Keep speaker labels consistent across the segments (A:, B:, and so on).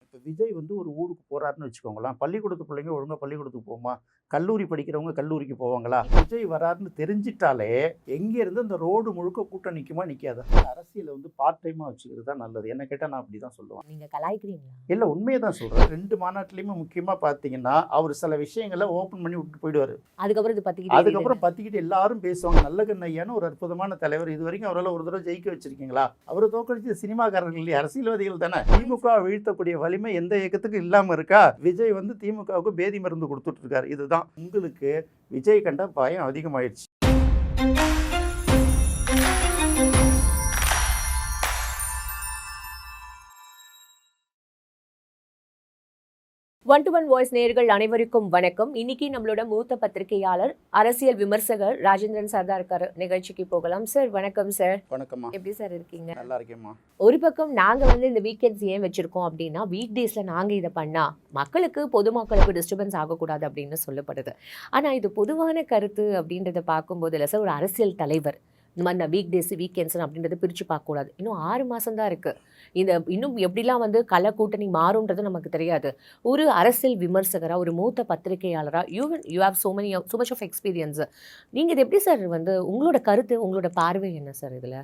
A: இப்போ விஜய் வந்து ஒரு ஊருக்கு போறாருன்னு வச்சுக்கோங்களேன். பள்ளிக்கூடத்து பிள்ளைங்க ஒழுங்கா பள்ளிக்கூடத்துக்கு போகுமா? கல்லூரி படிக்கிறவங்க கல்லூரிக்கு போவாங்களா? விஜய் வராருன்னு தெரிஞ்சிட்டாலே, எங்கேருந்து அந்த ரோடு முழுக்க கூட்டம் நிக்குமா? நிக்காதா? அரசியல வந்து பார்ட் டைமா வச்சுக்கிறது தான் நல்லது. என்ன கேட்டா நான் அப்படி தான் சொல்லுவேன்.
B: நீங்க கலாய்க்கிறீங்களா?
A: இல்ல உண்மைய தான் சொல்றேன். 2 மாநாட்டிலயுமே முக்கியமா பார்த்தீங்கன்னா, அவரு சில விஷயங்கள ஓப்பன் பண்ணி விட்டுட்டு போயிடுவாரு.
B: அதுக்கப்புறம் இது பத்திக்கிட்டே எரியுதுங்க.
A: அதுக்கப்புறம் பத்திக்கிட்டு எல்லாரும் பேசுவாங்க. நல்லகண்ணு ஐயான்னு ஒரு அற்புதமான தலைவர். இதுவரைக்கும் அவரால ஒரு தடவ ஜெயிக்க வச்சிருக்கீங்களா? அவர தோற்கடிச்சது சினிமாக்காரர்கள் இல்லையா? அரசியல்வாதிகள் தானே. திமுக வீழ்த்தக்கூடிய வலிமை எந்த இயக்கத்துக்கும் இல்லாம இருக்கா? விஜய் வந்து திமுகவுக்கு பேதி மருந்து குடுத்துட்டு இருக்காரு. இதுதான். உங்களுக்கு விஜய் கண்டா பயம் அதிகமாயிடுச்சு.
B: ஒன் டு ஒன் வாய்ஸ் நேயர்கள் அனைவருக்கும் வணக்கம். இன்னைக்கு நம்மளோட மூத்த பத்திரிகையாளர், அரசியல் விமர்சகர் ராஜேந்திரன் சார் தான் இருக்காரு. நிகழ்ச்சிக்கு போகலாம். சார் வணக்கம் சார்.
A: வணக்கம்மா.
B: எப்படி சார் இருக்கீங்க?
A: நல்லா இருக்கேம்மா.
B: ஒரு பக்கம் நாங்க வந்து இந்த வீக்கெண்ட்ஸ் ஏன் வச்சிருக்கோம் அப்படின்னா, வீக் டேஸ்ல நாங்க இதை பண்ணா மக்களுக்கு பொதுமக்களுக்கு டிஸ்டர்பன்ஸ் ஆகக்கூடாது அப்படின்னு சொல்லப்படுது. ஆனா இது பொதுவான கருத்து அப்படின்றத பார்க்கும்போது இல்லை சார், ஒரு அரசியல் தலைவர் இந்த மாதிரி நான் வீக் டேஸ் வீக்கெண்ட்ஸ் அப்படின்றத பிரித்து பார்க்கக்கூடாது. இன்னும் 6 மாதம் தான் இருக்குது. இன்னும் எப்படிலாம் வந்து கல கூட்டணி மாறும்ன்றது நமக்கு தெரியாது. ஒரு அரசியல் விமர்சகராக, ஒரு மூத்த பத்திரிகையாளராக, you have so much of experience. நீங்கள் இது எப்படி சார் வந்து உங்களோட கருத்து, உங்களோட பார்வை என்ன சார் இதில்?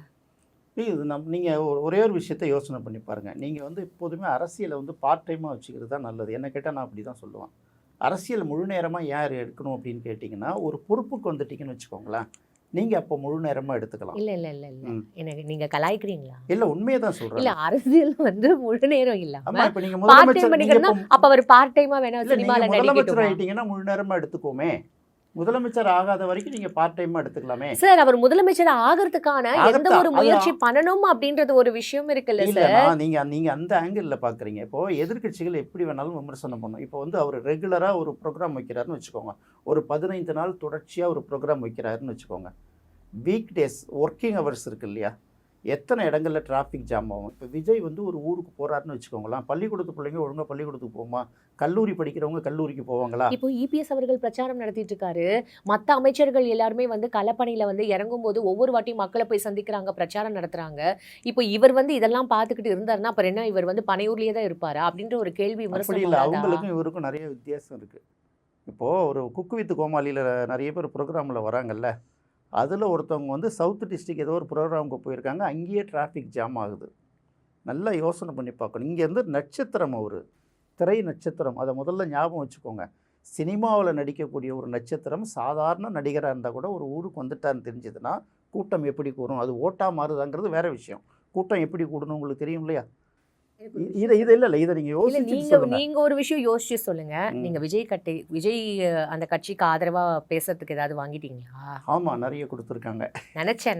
A: இது நீங்கள் ஒரே ஒரு விஷயத்தை யோசனை பண்ணி பாருங்கள். நீங்கள் வந்து எப்போதுமே அரசியலை வந்து பார்ட் டைமாக வச்சுக்கிறது தான் நல்லது. என்ன கேட்டால் நான் அப்படி தான் சொல்லுவேன். அரசியல் முழு நேரமாக யார் எடுக்கணும் அப்படின்னு கேட்டிங்கன்னா, ஒரு பொறுப்புக்கு வந்துட்டீங்கன்னு வச்சுக்கோங்களேன், நீங்கள் அப்போ முழு நேரமாக எடுத்துக்கலாம்.
B: இல்லை இல்லை இல்லை இல்லை எனக்கு நீங்கள் கலாய்க்கிறீங்களா?
A: இல்லை உண்மையை தான் சொல்கிறேன்.
B: இல்லை, அரசியல் வந்து முழு நேரம்
A: இல்லாமல் இப்போ நீங்கள்
B: முதலமைச்சர் அப்போ அவர் பார்ட் டைமாக வேணா சினிமாவில்
A: முதலமைச்சர் ஆகிட்டீங்கன்னா முழு நேரமாக எடுத்துக்கோமே. முதலமைச்சர் ஆகாத வரைக்கும் நீங்க பார்ட் டைமா எடுத்துக்கலாமே.
B: சார், அவர் முதலமைச்சர் ஆகிறதுக்கான எந்த ஒரு முயற்சி பண்ணணும் அப்படின்றது ஒரு விஷயம் இருக்குல்ல சார்.
A: நீங்க அந்த ஆங்கிள் பாக்குறீங்க. இப்போ எதிர்க்கட்சிகள் எப்படி வேணாலும் விமர்சனம் பண்ணும். இப்போ வந்து அவர் ரெகுலரா ஒரு ப்ரோக்ராம் வைக்கிறாருன்னு வச்சுக்கோங்க. ஒரு 15 நாள் தொடர்ச்சியா ஒரு ப்ரோக்ராம் வைக்கிறாருன்னு வச்சுக்கோங்க. வீக் டேஸ் ஒர்க்கிங் ஹவர்ஸ் இருக்கு இல்லையா, எத்தனை இடங்கள்ல டிராஃபிக் ஜாம் ஆகும். இப்போ விஜய் வந்து ஒரு ஊருக்கு போறாருன்னு வச்சுக்கோங்களேன். பள்ளிக்கூடத்து பிள்ளைங்க ஒழுங்கா பள்ளிக்கூடத்துக்கு போகுமா? கல்லூரி படிக்கிறவங்க கல்லூரிக்கு போவாங்களா?
B: இப்போ இபிஎஸ் அவர்கள் பிரச்சாரம் நடத்திட்டு இருக்காரு. மற்ற அமைச்சர்கள் எல்லாருமே வந்து களப்பணியில வந்து இறங்கும் போது ஒவ்வொரு வாட்டியும் மக்களை போய் சந்திக்கிறாங்க, பிரச்சாரம் நடத்துறாங்க. இப்போ இவர் வந்து இதெல்லாம் பார்த்துக்கிட்டு இருந்தாருன்னா அப்புறம் என்ன, இவர் வந்து பனையூர்லயே தான் இருப்பாரா அப்படின்ற ஒரு கேள்வி விமர்சனம்
A: இல்லை. அவங்களுக்கும் இவருக்கும் நிறைய வித்தியாசம் இருக்கு. இப்போ ஒரு குக்கு வித் கோமாளியில் நிறைய பேர் ப்ரோக்ராமில் வராங்கல்ல, அதில் ஒருத்தவங்க வந்து சவுத் டிஸ்ட்ரிக்ட் ஏதோ ஒரு ப்ரோக்ராமுக்கு போயிருக்காங்க. அங்கேயே டிராஃபிக் ஜாம் ஆகுது. நல்லா யோசனை பண்ணி பார்க்கணும். இங்கேருந்து நட்சத்திரம், ஒரு திரை நட்சத்திரம், அதை முதல்ல ஞாபகம் வச்சுக்கோங்க. சினிமாவில் நடிக்கக்கூடிய ஒரு நட்சத்திரம் சாதாரண நடிகராக இருந்தால் கூட ஒரு ஊருக்கு வந்துட்டான்னு தெரிஞ்சதுன்னா கூட்டம் எப்படி கூடும், அது ஓட்டாக மாறுதாங்கிறது வேறு விஷயம். கூட்டம் எப்படி கூடணும் உங்களுக்கு தெரியும் இல்லையா?
B: நீங்க ஒரு விஷயம் யோசிச்சு சொல்லுங்க. நீங்க விஜய் அந்த கட்சிக்கு ஆதரவா பேசுறதுக்கு ஏதாவது வாங்கிட்டீங்களா?
A: ஆமா, நிறைய கொடுத்துருக்காங்க.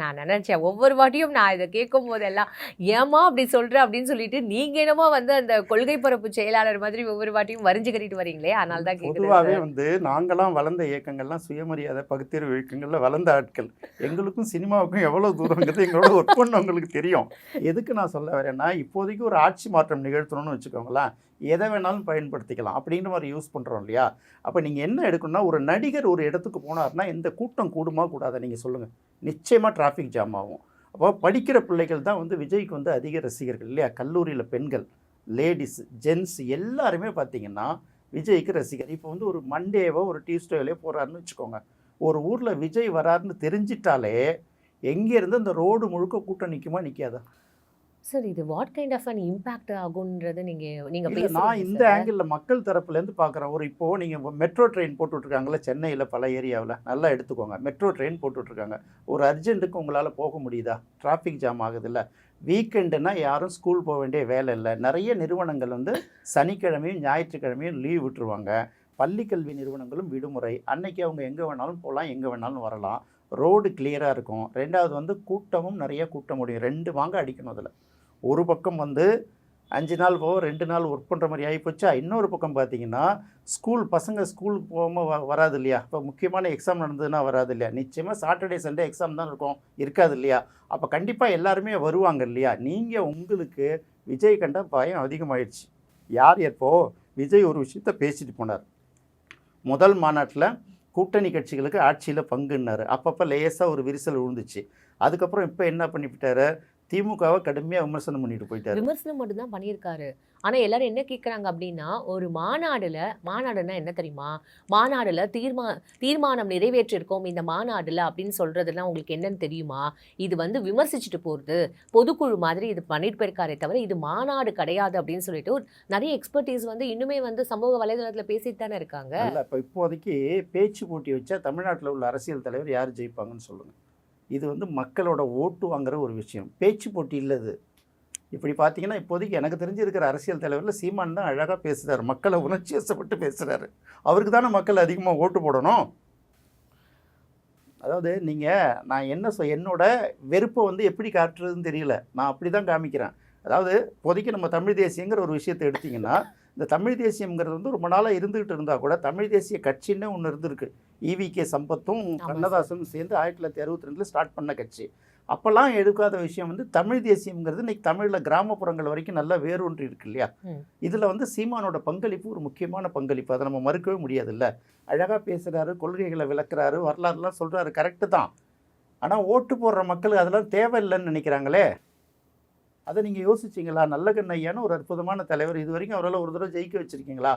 B: நான் நினைச்சேன் ஒவ்வொரு வாட்டியும் நான் இதை கேட்கும் போதெல்லாம் ஏமா அப்படி சொல்ற அப்படின்னு சொல்லிட்டு நீங்க என்னமோ வந்து அந்த கொள்கை பரப்பு செயலாளர் மாதிரி ஒவ்வொரு வாட்டியும் வரிஞ்சு கட்டிட்டு வரீங்களே, அதனால தான் கேட்குறேன்.
A: பொதுவாகவே வந்து நாங்களாம் வளர்ந்த இயக்கங்கள்லாம் சுயமரியாதை பகுத்தறிவு இயக்கங்கள்ல வளர்ந்த ஆட்கள். எங்களுக்கும் சினிமாவுக்கும் எவ்வளவு தூரங்கிறது எங்களோட ஒர்க் பண்ணவங்களுக்கு தெரியும். எதுக்கு நான் சொல்ல வரேன்னா, இப்போதைக்கு ஒரு ஆட்சி மாற்றம் நிகழ்த்தணும்னு வச்சுக்கோங்களேன், எதை வேணாலும் பயன்படுத்திக்கலாம் அப்படின்ற மாதிரி யூஸ் பண்ணுறோம் இல்லையா? அப்போ நீங்கள் என்ன எடுக்கணும்னா, ஒரு நடிகர் ஒரு இடத்துக்கு போனார்னா இந்த கூட்டம் கூடுமா கூடாதா நீங்கள் சொல்லுங்கள். நிச்சயமாக டிராஃபிக் ஜாம் ஆகும். அப்போ படிக்கிற பிள்ளைகள் தான் வந்து விஜய்க்கு வந்து அதிக ரசிகர்கள் இல்லையா? கல்லூரியில் பெண்கள், லேடிஸ், ஜென்ஸ் எல்லாருமே பார்த்தீங்கன்னா விஜய்க்கு ரசிகர். இப்போ வந்து ஒரு மண்டேவோ ஒரு டியூஸ்டேலையோ போகிறாருன்னு வச்சுக்கோங்க. ஒரு ஊரில் விஜய் வராருன்னு தெரிஞ்சிட்டாலே எங்கேருந்து அந்த ரோடு முழுக்க கூட்டம் நிற்குமா நிற்காதா?
B: சார், இது what kind of an impact ஆகுன்றது நீங்க
A: நான் இந்த ஆங்கிளில் மக்கள் தரப்புலேருந்து பார்க்குறேன். இப்போது நீங்கள் மெட்ரோ ட்ரெயின் போட்டுட்ருக்காங்களே சென்னையில், பல ஏரியாவில் நல்லா எடுத்துக்கோங்க. மெட்ரோ ட்ரெயின் போட்டுட்ருக்காங்க. ஒரு அர்ஜென்ட்டுக்கு உங்களால் போக முடியுதா? டிராஃபிக் ஜாம் ஆகுது இல்லை? வீக்கெண்டுனா யாரும் ஸ்கூல் போக வேண்டிய வேலை இல்லை. நிறைய நிறுவனங்கள் வந்து சனிக்கிழமையும் ஞாயிற்றுக்கிழமையும் லீவ் விட்டுருவாங்க. பள்ளிக்கல்வி நிறுவனங்களும் விடுமுறை. அன்னைக்கு அவங்க எங்கே வேணாலும் போகலாம், எங்கே வேணாலும் வரலாம். ரோடு கிளியராக இருக்கும். ரெண்டாவது வந்து கூட்டமும் நிறைய கூட்ட முடியும். 2 வாங்க அடிக்கணும். அதில் ஒரு பக்கம் வந்து 5 நாள் போக 2 நாள் ஒர்க் பண்ணுற மாதிரி ஆகிப்போச்சா. இன்னொரு பக்கம் பார்த்தீங்கன்னா பசங்க ஸ்கூலுக்கு போகாமல் வராது இல்லையா? இப்போ முக்கியமான எக்ஸாம் நடந்ததுன்னா வராது இல்லையா? நிச்சயமாக சாட்டர்டே சண்டே எக்ஸாம் தான் இருக்கும், இருக்காது இல்லையா? அப்போ கண்டிப்பாக எல்லாருமே வருவாங்க இல்லையா? நீங்கள் உங்களுக்கு விஜய் கண்டா பயம் அதிகமாகிடுச்சு. யார் எப்போது விஜய் ஒரு விஷயத்த பேசிட்டு போனார். முதல் மாநாட்டில் கூட்டணி கட்சிகளுக்கு ஆட்சியில் பங்குன்னாரு. அப்பப்போ லேசாக ஒரு விரிசல் விழுந்துச்சு. அதுக்கப்புறம் இப்போ என்ன பண்ணிவிட்டாரு, திமுகவை கடுமையாக விமர்சனம் பண்ணிட்டு போயிட்டாரு.
B: விமர்சனம் மட்டும்தான் பண்ணியிருக்காரு. ஆனா எல்லாரும் என்ன கேட்குறாங்க அப்படின்னா, ஒரு மாநாடுன்னா என்ன தெரியுமா? மாநாடுல தீர்மானம் நிறைவேற்றியிருக்கோம் இந்த மாநாடுல அப்படின்னு சொல்றதெல்லாம் உங்களுக்கு என்னன்னு தெரியுமா? இது வந்து விமர்சிச்சுட்டு போறது. பொதுக்குழு மாதிரி இது பண்ணிட்டு போயிருக்காரே தவிர, இது மாநாடு கிடையாது அப்படின்னு சொல்லிட்டு நிறைய எக்ஸ்பர்டீஸ் வந்து இன்னுமே வந்து சமூக வலைதளத்துல பேசிட்டு தானே இருக்காங்க.
A: அல்ல, இப்போ இப்போதைக்கு பேச்சு போட்டி வச்சா தமிழ்நாட்டில் உள்ள அரசியல் தலைவர் யார் ஜெயிப்பாங்கன்னு சொல்லுங்கள். இது வந்து மக்களோட ஓட்டு வாங்குற ஒரு விஷயம், பேச்சு போட்டி இல்லது. இப்படி பார்த்தீங்கன்னா இப்போதைக்கு எனக்கு தெரிஞ்சிருக்கிற அரசியல் தலைவரில் சீமான் தான் அழகாக பேசுகிறார், மக்களை உணர்ச்சி வசப்பட்டு பேசுகிறாரு. அவருக்கு தானே மக்கள் அதிகமாக ஓட்டு போடணும். அதாவது நான் என்னோட வெறுப்பை வந்து எப்படி காட்டுறதுன்னு தெரியல, நான் அப்படி தான் காமிக்கிறேன். அதாவது இப்போதைக்கு நம்ம தமிழ் தேசியங்கிற ஒரு விஷயத்தை எடுத்திங்கன்னா, இந்த தமிழ் தேசியம்ங்கிறது வந்து ரொம்ப நாளாக இருந்துகிட்டு இருந்தால் கூட தமிழ் தேசிய கட்சின்னு ஒன்று இருந்திருக்கு. ஈவிகே சம்பத்தும் கண்ணதாசனும் சேர்ந்து 1962 ஸ்டார்ட் பண்ண கட்சி. அப்போல்லாம் எடுக்காத விஷயம் வந்து தமிழ் தேசியம்ங்கிறது இன்றைக்கி தமிழில் கிராமப்புறங்கள் வரைக்கும் நல்லா வேரூன்றி இருக்கு இல்லையா. இதில் வந்து சீமானோட பங்களிப்பு ஒரு முக்கியமான பங்களிப்பு, அதை நம்ம மறுக்கவே முடியாதுல்ல. அழகாக பேசுகிறாரு, கொள்கைகளை விளக்குறாரு, வரலாறுலாம் சொல்கிறாரு, கரெக்டு தான். ஆனால் ஓட்டு போடுற மக்கள் அதெல்லாம் தேவையில்லைன்னு நினைக்கிறாங்களே. அதை நீங்கள் யோசிச்சிங்களா? நல்லகண்ணையான ஒரு அற்புதமான தலைவர், இது வரைக்கும் அவரால் ஒரு தடவை ஜெயிக்க வச்சுருக்கீங்களா?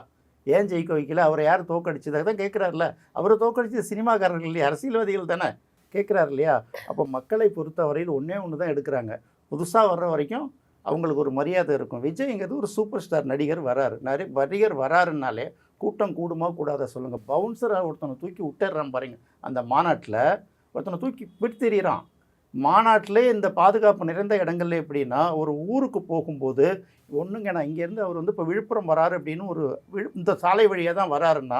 A: ஏன் ஜெயிக்க வைக்கல? அவரை யார் தோக்கடிச்சதாக தான் கேட்குறாருல. அவரை தோக்கடிச்சது சினிமாக்காரர்கள் இல்லையா, அரசியல்வாதிகள் தானே கேட்குறாரு இல்லையா. அப்போ மக்களை பொறுத்த வரையில் ஒன்று தான் எடுக்கிறாங்க. புதுசாக வர்ற வரைக்கும் அவங்களுக்கு ஒரு மரியாதை இருக்கும். விஜய்ங்கிறது ஒரு சூப்பர் ஸ்டார் நடிகர் வராரு. நடிகர் வராருன்னாலே கூட்டம் கூடுமா கூடாத சொல்லுங்கள். பவுன்சராக ஒருத்தனை தூக்கி விட்டுறான் பாருங்க, அந்த மாநாட்டில் ஒருத்தனை தூக்கி விட்டு தெரியிறான். மாநாட்டிலே இந்த பாதுகாப்பு நிறைந்த இடங்கள்ல எப்படின்னா, ஒரு ஊருக்கு போகும்போது ஒன்றுங்க, நான் இங்கேருந்து அவர் வந்து இப்போ விழுப்புரம் வராரு அப்படின்னு இந்த சாலை வழியாக தான் வராருன்னா,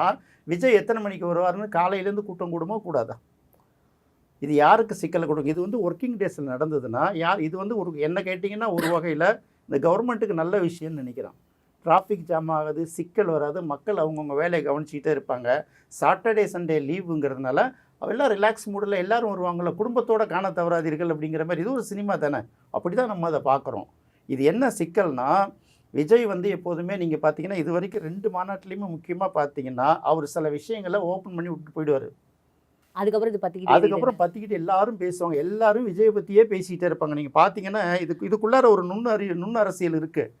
A: விஜய் எத்தனை மணிக்கு வருவாருன்னு காலையிலேருந்து கூட்டம் கூடுமா கூடாதா? இது யாருக்கு சிக்கலை கொடுக்கும்? இது வந்து ஒர்க்கிங் டேஸில் நடந்ததுன்னா இது வந்து என்ன கேட்டிங்கன்னா ஒரு வகையில் இந்த கவர்மெண்ட்டுக்கு நல்ல விஷயம்னு நினைக்கிறான். டிராஃபிக் ஜாம் ஆகுது, சிக்கல் வராது, மக்கள் அவங்கவுங்க வேலையை கவனிச்சிக்கிட்டே இருப்பாங்க. சாட்டர்டே சண்டே லீவுங்கிறதுனால எல்லாம் ரிலாக்ஸ் மூடில் எல்லோரும் வருவாங்களோ, குடும்பத்தோடு காண தவறாதீர்கள் அப்படிங்கிற மாதிரி. இது ஒரு சினிமா தானே, அப்படி தான் நம்ம அதை பார்க்குறோம். இது என்ன சிக்கல்னா, விஜய் வந்து எப்போதுமே நீங்கள் பார்த்தீங்கன்னா இது வரைக்கும் 2 மாநாட்டிலையுமே முக்கியமாக பார்த்தீங்கன்னா அவர் சில விஷயங்களை ஓப்பன் பண்ணி விட்டு போயிடுவார். அதுக்கப்புறம் பற்றிக்கிட்டு எல்லாரும் பேசுவாங்க, எல்லாரும் விஜயை பற்றியே பேசிக்கிட்டே இருப்பாங்க. நீங்கள் பார்த்தீங்கன்னா இதுக்குள்ளார ஒரு நுண் அரசியல் இருக்குது.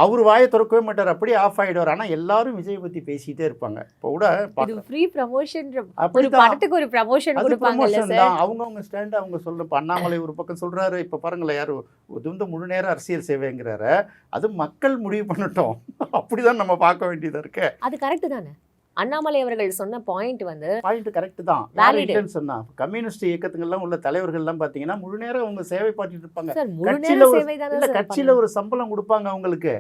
A: அவர் வாயை திறக்கவே மாட்டார், அப்படியே ஆஃப் ஆகிடுவார். ஆனால் எல்லாரும் விஜய் பற்றி பேசிகிட்டே இருப்பாங்க. இப்போ கூட
B: ஃப்ரீ ப்ரமோஷன், ஒரு படத்துக்கு ஒரு ப்ரமோஷன்
A: தான். அவங்கவுங்க ஸ்டாண்ட் அவங்க சொல்ற. அண்ணாமலை ஒரு பக்கம் சொல்கிறாரு, இப்போ பாருங்களேன், யார் இது வந்து முழு நேர அரசியல் சேவைங்கிறாரு. அது மக்கள் முடிவு பண்ணட்டும், அப்படி தான் நம்ம பார்க்க வேண்டியதாக இருக்கு.
B: அது கரெக்டு தானே. அண்ணாமலை அவர்கள் சொன்ன பாயிண்ட்
A: கரெக்ட் தான். சொன்னா கம்யூனிஸ்ட் இயக்கத்துங்கள்லாம் உள்ள தலைவர்கள்லாம் பார்த்தீங்கன்னா முழு நேரம் அவங்க சேவை பாட்டிட்டு இருப்பாங்க. கட்சியில் ஒரு சம்பளம் கொடுப்பாங்க அவங்களுக்கு.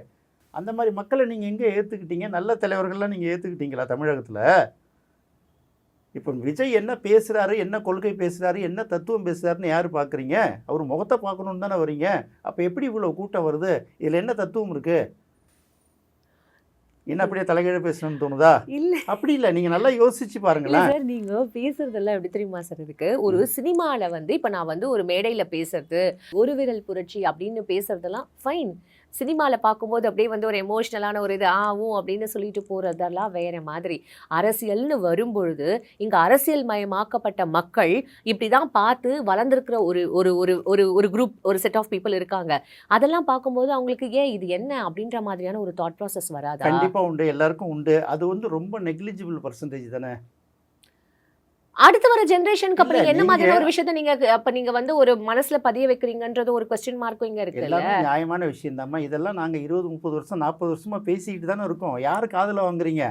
A: அந்த மாதிரி மக்களை நீங்கள் எங்கே ஏற்றுக்கிட்டீங்க? நல்ல தலைவர்கள்லாம் நீங்கள் ஏற்றுக்கிட்டீங்களா தமிழகத்தில்? இப்போ விஜய் என்ன பேசுகிறாரு, என்ன கொள்கை பேசுகிறாரு, என்ன தத்துவம் பேசுகிறாருன்னு யார் பார்க்குறீங்க? அவர் முகத்தை பார்க்கணுன்னு தானே வரீங்க. அப்போ எப்படி இவ்வளோ கூட்டம் வருது? இதில் என்ன தத்துவம் இருக்குது? என்ன அப்படியே தலைகீழ பேசணும்னு தோணுதா?
B: இல்ல,
A: அப்படி இல்லை, நீங்க நல்லா யோசிச்சு பாருங்களேன்.
B: சார் நீங்க பேசுறதெல்லாம் எப்படி தெரியுமா சார் இருக்கு? ஒரு சினிமால வந்து இப்ப நான் வந்து ஒரு மேடையில பேசுறது, ஒரு விரல் புரட்சி அப்படின்னு பேசுறதெல்லாம் ஃபைன். சினிமாவில் பார்க்கும்போது அப்படியே வந்து ஒரு எமோஷ்னலான ஒரு இது ஆகும் அப்படின்னு சொல்லிட்டு போகிறதெல்லாம் வேற மாதிரி. அரசியல்னு வரும்பொழுது இங்கே அரசியல் மயமாக்கப்பட்ட மக்கள் இப்படி தான் பார்த்து வளர்ந்துருக்கிற ஒரு ஒரு ஒரு ஒரு ஒரு குரூப், ஒரு செட் ஆஃப் பீப்புள் இருக்காங்க. அதெல்லாம் பார்க்கும்போது அவங்களுக்கு ஏன் இது என்ன அப்படின்ற மாதிரியான ஒரு தாட் ப்ராசஸ் வராது?
A: கண்டிப்பாக உண்டு, எல்லாருக்கும் உண்டு. அது வந்து ரொம்ப நெக்லிஜிபிள் பர்சன்டேஜ் தானே.
B: அடுத்து வர ஜெனரேஷனுக்கு அப்புறம் என்ன மாதிரியான ஒரு விஷயத்தை நீங்க வந்து ஒரு மனசுல பதிய வைக்கிறீங்கன்றது ஒரு क्वेश्चन மார்க்கும் இங்க இருக்கு.
A: எல்லாமே நியாயமான விஷயம் தான்மா. இதெல்லாம் நாங்க 20-30 வருஷம் 40 வருஷமா பேசிக்கிட்டு தானே இருக்கோம். யாரு காதுல வாங்குறீங்க?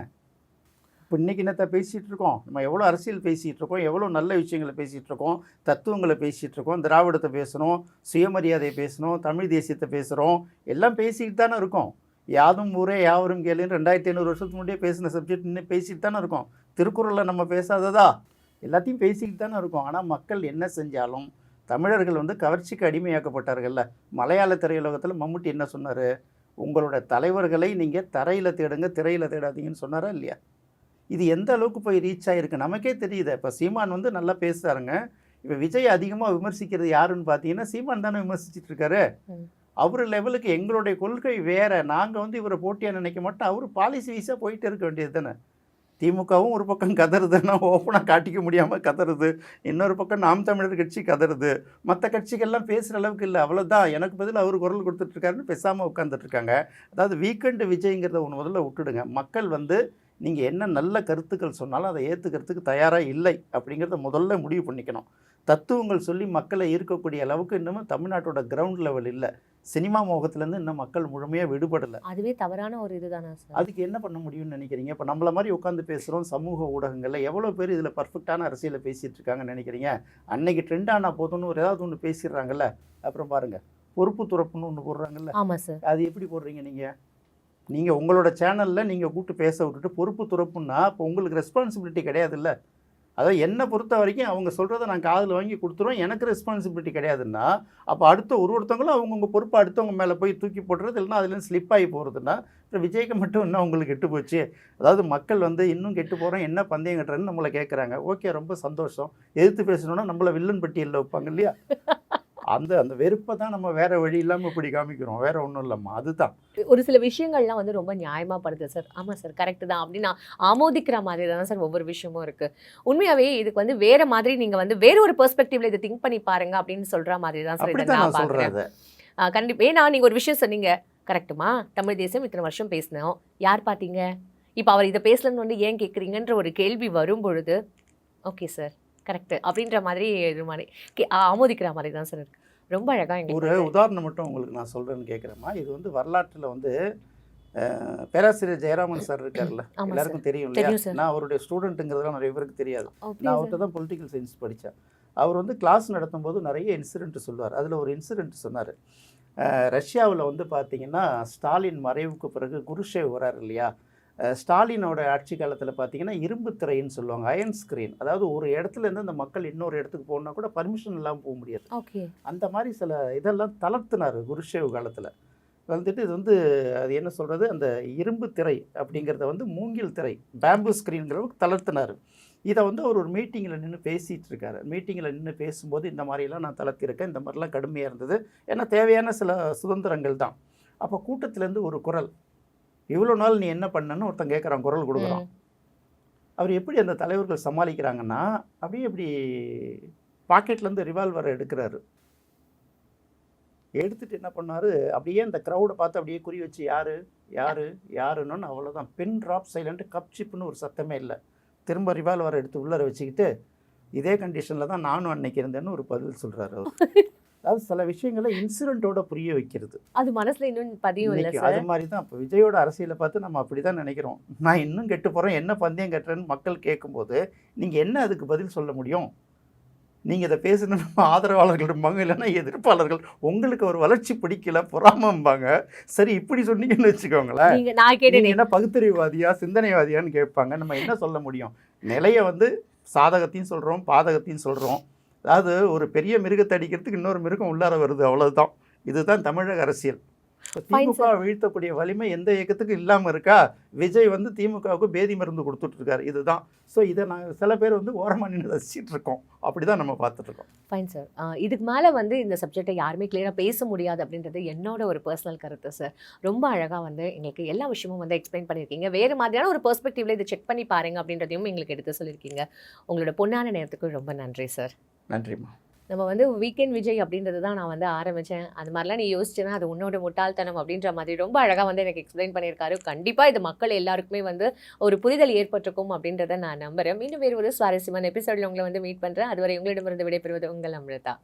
A: இப்போ இன்னைக்கு என்னத்த பேசிட்டு இருக்கோம்? நம்ம எவ்வளோ அரசியல் பேசிட்டு இருக்கோம், எவ்வளோ நல்ல விஷயங்களை பேசிட்டு இருக்கோம், தத்துவங்களை பேசிட்டு இருக்கோம், திராவிடத்தை பேசணும், சுயமரியாதையை பேசணும், தமிழ் தேசியத்தை பேசுகிறோம், எல்லாம் பேசிக்கிட்டு தானே இருக்கோம். யாதும் ஊரே யாவரும் கேளுன்னு 2500 வருஷத்துக்கு முன்னாடியே பேசின சப்ஜெக்ட் இன்னும் பேசிட்டு தானே இருக்கோம். திருக்குறளில் நம்ம பேசாததா? எல்லாத்தையும் பேசிக்கிட்டு தானே இருக்கோம். ஆனால் மக்கள் என்ன செஞ்சாலும் தமிழர்கள் வந்து கவர்ச்சிக்கு அடிமையாக்கப்பட்டார்கள்ல. மலையாள திரையுலகத்தில் மம்முட்டி என்ன சொன்னார்? உங்களோட தலைவர்களை நீங்கள் தரையில் தேடுங்க, திரையில் தேடாதீங்கன்னு சொன்னாரா இல்லையா? இது எந்த அளவுக்கு போய் ரீச் ஆகிருக்கு நமக்கே தெரியுது. இப்போ சீமான் வந்து நல்லா பேசுகிறாருங்க. இப்போ விஜய் அதிகமாக விமர்சிக்கிறது யாருன்னு பார்த்தீங்கன்னா சீமான் தானே விமர்சிச்சுட்டு இருக்காரு. அவர் லெவலுக்கு எங்களுடைய கொள்கை வேறு, நாங்கள் வந்து இவரை போட்டியாக நினைக்க மாட்டோம், அவர் பாலிசி வீஸாக போயிட்டு இருக்க வேண்டியது தானே. திமுகவும் ஒரு பக்கம் கதறுதுன்னா ஓப்பனாக காட்டிக்க முடியாமல் கதறுது, இன்னொரு பக்கம் நாம் தமிழர் கட்சி கதறுது. மற்ற கட்சிகள்லாம் பேசுகிற அளவுக்கு இல்லை, அவ்வளோதான், எனக்கு பதில் அவர் குரல் கொடுத்துட்ருக்காருன்னு பேசாமல் உட்காந்துட்ருக்காங்க. அதாவது வீக்கெண்டு விஜய்ங்கிறத ஒன்று முதல்ல விட்டுடுங்க. மக்கள் வந்து நீங்கள் என்ன நல்ல கருத்துக்கள் சொன்னாலும் அதை ஏற்றுக்கிறதுக்கு தயாராக இல்லை அப்படிங்கிறத முதல்ல முடிவு பண்ணிக்கணும். தத்துவங்கள் சொல்லி மக்களை ஈர்க்கக்கூடிய அளவுக்கு இன்னமும் தமிழ்நாட்டோட கிரவுண்ட் லெவல் இல்லை. சினிமா மோகத்துலேருந்து இன்னும் மக்கள் முழுமையாக விடுபடலை.
B: அதுவே தவறான ஒரு இதுதானா சார்?
A: அதுக்கு என்ன பண்ண முடியும்னு நினைக்கிறீங்க? இப்போ நம்மள மாதிரி உட்காந்து பேசுகிறோம், சமூக ஊடகங்களில் எவ்வளோ பேர் இதில் பர்ஃபெக்டான அரசியலை பேசிகிட்டு இருக்காங்கன்னு நினைக்கிறீங்க? அன்னைக்கு ட்ரெண்ட் ஆனால் போதும்னு ஒரு ஏதாவது ஒன்று பேசிடுறாங்கல்ல, அப்புறம் பாருங்கள் பொறுப்பு துறப்புன்னு ஒன்று போடுறாங்கல்ல.
B: ஆமாம் சார்.
A: அது எப்படி போடுறீங்க நீங்கள் உங்களோட சேனலில் நீங்கள் கூப்பிட்டு பேச விட்டுட்டு பொறுப்பு துறப்புன்னா இப்போ உங்களுக்கு ரெஸ்பான்சிபிலிட்டி கிடையாதுல்ல. அதாவது என்னை பொறுத்த வரைக்கும் அவங்க சொல்கிறத நான் காதில் வாங்கி கொடுத்துருவோம், எனக்கு ரெஸ்பான்சிபிலிட்டி கிடையாதுன்னா அப்போ அடுத்த ஒருத்தவங்களும் அவங்கவுங்க பொறுப்பை அடுத்தவங்க மேலே போய் தூக்கி போடுறது, இல்லைன்னா அதுலேருந்து ஸ்லிப் ஆகி போகிறதுன்னா இப்போ விஜய்க்கு மட்டும் இன்னும் உங்களுக்கு கெட்டு போச்சு. அதாவது மக்கள் வந்து இன்னும் கெட்டு போகிறோம், என்ன பந்தயம் கட்டுறேன்னு நம்மளை கேட்குறாங்க. ஓகே, ரொம்ப சந்தோஷம். எதிர்த்து பேசணுன்னா நம்மளை வில்லன் பட்டியலில் வைப்பாங்க இல்லையா? அந்த வெறுப்பை தான் நம்ம வேறு வழி இல்லாமல் இப்படி காமிக்கிறோம், வேறு ஒன்றும் இல்லைம்மா. அதுதான்
B: ஒரு சில விஷயங்கள்லாம் வந்து ரொம்ப நியாயமாக படுது சார். ஆமாம் சார், கரெக்டு தான் அப்படின்னு நான் ஆமோதிக்கிற மாதிரி தான் சார் ஒவ்வொரு விஷயமும் இருக்குது. உண்மையாகவே இதுக்கு வந்து வேறு மாதிரி நீங்கள் வந்து வேறு ஒரு பெர்ஸ்பெக்டிவ்ல இதை திங்க் பண்ணி பாருங்க அப்படின்னு சொல்கிற மாதிரி தான் சார் இதை நான் பார்க்குறேன். கண்டிப்பாக. ஏன்னா நீங்கள் ஒரு விஷயம் சொன்னீங்க, கரெக்டுமா, தமிழ் தேசம் இத்தனை வருஷம் பேசினோம், யார் பார்த்தீங்க, இப்போ அவர் இதை பேசலன்னு வந்து ஏன் கேட்குறீங்கன்ற ஒரு கேள்வி வரும் பொழுது ஓகே சார் கரெக்டு அப்படின்ற மாதிரி இது மாதிரி ஆமோதிக்கிற மாதிரி தான் சார் இருக்குது. ரொம்ப அழகாக
A: ஒரு உதாரணம் மட்டும் உங்களுக்கு நான் சொல்கிறேன்னு கேட்குறேம்மா. இது வந்து வரலாற்றில் வந்து பேராசிரியர் ஜெயராமன் சார் இருக்கார்ல, எல்லாருக்கும் தெரியும் இல்லையா? நான் அவருடைய ஸ்டூடெண்ட்டுங்கிறதுலாம் நிறைய பேருக்கு தெரியாது. நான் அவர்கிட்ட தான் பொலிட்டிக்கல் சயின்ஸ் படித்தேன். அவர் வந்து கிளாஸ் நடத்தும்போது நிறைய இன்சிடென்ட் சொல்லுவார். அதில் ஒரு இன்சிடென்ட் சொன்னார். ரஷ்யாவில் வந்து பார்த்திங்கன்னா ஸ்டாலின் மறைவுக்கு பிறகு குருஷேவ் வரார் இல்லையா? ஸ்டாலினோட ஆட்சி காலத்தில் பார்த்தீங்கன்னா இரும்பு திரைன்னு சொல்லுவாங்க, அயன் ஸ்க்ரீன். அதாவது ஒரு இடத்துலேருந்து அந்த மக்கள் இன்னொரு இடத்துக்கு போகணுன்னா கூட பர்மிஷன் இல்லாமல் போக முடியாது.
B: ஓகே.
A: அந்த மாதிரி சில இதெல்லாம் தளர்த்தினார் குருஷேவ் காலத்தில். வந்துட்டு இது வந்து அது என்ன சொல்கிறது, அந்த இரும்பு திரை அப்படிங்கிறத வந்து மூங்கில் திரை, பேம்பு ஸ்க்ரீன்கிறவுக்கு தளர்த்தினார். இதை வந்து அவர் ஒரு மீட்டிங்கில் நின்று பேசிகிட்டு இருக்காரு. மீட்டிங்கில் நின்று பேசும்போது இந்த மாதிரிலாம் நான் தளர்த்திருக்கேன், இந்த மாதிரிலாம் கடுமையாக இருந்தது, ஏன்னா தேவையான சில சுதந்திரங்கள் தான். அப்போ கூட்டத்திலேருந்து ஒரு குரல், இவ்வளோ நாள் நீ என்ன பண்ணன்னு ஒருத்தன் கேட்குறான், குரல் கொடுக்குறான். அவர் எப்படி அந்த தலைவர்கள் சமாளிக்கிறாங்கன்னா, அப்படியே இப்படி பாக்கெட்லேருந்து ரிவால்வரை எடுக்கிறாரு. எடுத்துகிட்டு என்ன பண்ணார், அப்படியே அந்த க்ரௌடை பார்த்து அப்படியே குறி வச்சு யார் யார் யாருன்னு, அவ்வளோதான். பென் ட்ராப் சைலண்ட்டு, கப் சிப்புன்னு ஒரு சத்தமே இல்லை. திரும்ப ரிவால்வரை எடுத்து உள்ளர வச்சுக்கிட்டு இதே கண்டிஷனில் தான் நானும் அன்னைக்கு இருந்தேன்னு ஒரு பதில் சொல்கிறாரு அவர். அதாவது சில விஷயங்களை இன்சிடென்ட்டோட புரிய வைக்கிறது,
B: அது மனசில் இன்னும் பதியும் இல்லை.
A: அது மாதிரி தான் இப்போ விஜயோட அரசியலை பார்த்து நம்ம அப்படி தான் நினைக்கிறோம். நான் இன்னும் கெட்டு போகிறேன், என்ன பந்தயம் கட்டுறேன்னு மக்கள் கேட்கும்போது நீங்கள் என்ன அதுக்கு பதில் சொல்ல முடியும்? நீங்கள் இதை பேசணும் ஆதரவாளர்கள்பாங்க, இல்லைன்னா எதிர்ப்பாளர்கள் உங்களுக்கு ஒரு வளர்ச்சி பிடிக்கல பொறாமம்பாங்க. சரி, இப்படி சொன்னீங்கன்னு வச்சுக்கோங்களேன்,
B: நான் கேட்டேன்
A: என்ன பகுத்தறிவாதியா சிந்தனைவாதியான்னு கேட்பாங்க. நம்ம என்ன சொல்ல முடியும்? நிலையை வந்து சாதகத்தையும் சொல்கிறோம், பாதகத்தையும் சொல்கிறோம். அதாவது ஒரு பெரிய மிருகத்தை அடிக்கிறதுக்கு இன்னொரு மிருகம் உள்ளார வருது, அவ்வளவுதான். இதுதான் தமிழக அரசியல். திமுக வீழ்த்தக்கூடிய வலிமை எந்த இயக்கத்துக்கும் இல்லாமல் இருக்கா? விஜய் வந்து திமுகவுக்கு பேதி மருந்து கொடுத்துட்ருக்காரு, இதுதான். ஸோ இதை நாங்கள் சில பேர் வந்து ஓரமாக நின்று ரசிச்சிட்டு இருக்கோம், அப்படி தான் நம்ம பார்த்துட்ருக்கோம்.
B: Fine sir. இதுக்கு மேலே வந்து இந்த சப்ஜெக்டை யாருமே கிளியராக பேச முடியாது அப்படின்றது என்னோட ஒரு பர்சனல் கருத்து சார். ரொம்ப அழகாக வந்து எங்களுக்கு எல்லா விஷயமும் வந்து எக்ஸ்பிளைன் பண்ணியிருக்கீங்க. வேறு மாதிரியான ஒரு பெர்ஸ்பெக்டிவ்ல இதை செக் பண்ணி பாருங்க அப்படின்றதையும் எங்களுக்கு எடுத்து சொல்லியிருக்கீங்க. உங்களோட பொன்னான நேரத்துக்கு ரொம்ப நன்றி சார்.
A: நன்றிம்மா.
B: நம்ம வந்து வீக்கெண்ட் விஜய் அப்படின்றது தான் நான் வந்து ஆரம்பித்தேன். அது மாதிரிலாம் நீ யோசிச்சேன்னா அது உன்னோட முட்டாள்தனம் அப்படின்ற மாதிரி ரொம்ப அழகாக வந்து எனக்கு எக்ஸ்பிளைன் பண்ணியிருக்காரு. கண்டிப்பாக இது மக்கள் எல்லாருக்குமே வந்து ஒரு புரிதல் ஏற்பட்டிருக்கும் அப்படின்றத நான் நம்புகிறேன். இன்னும் வேறு ஒரு சுவாரஸ்யமான எபிசோடில் உங்களை வந்து மீட் பண்ணுறேன். அதுவரை உங்களிடமிருந்து விடைபெறுவது உங்கள் அமிர்தா.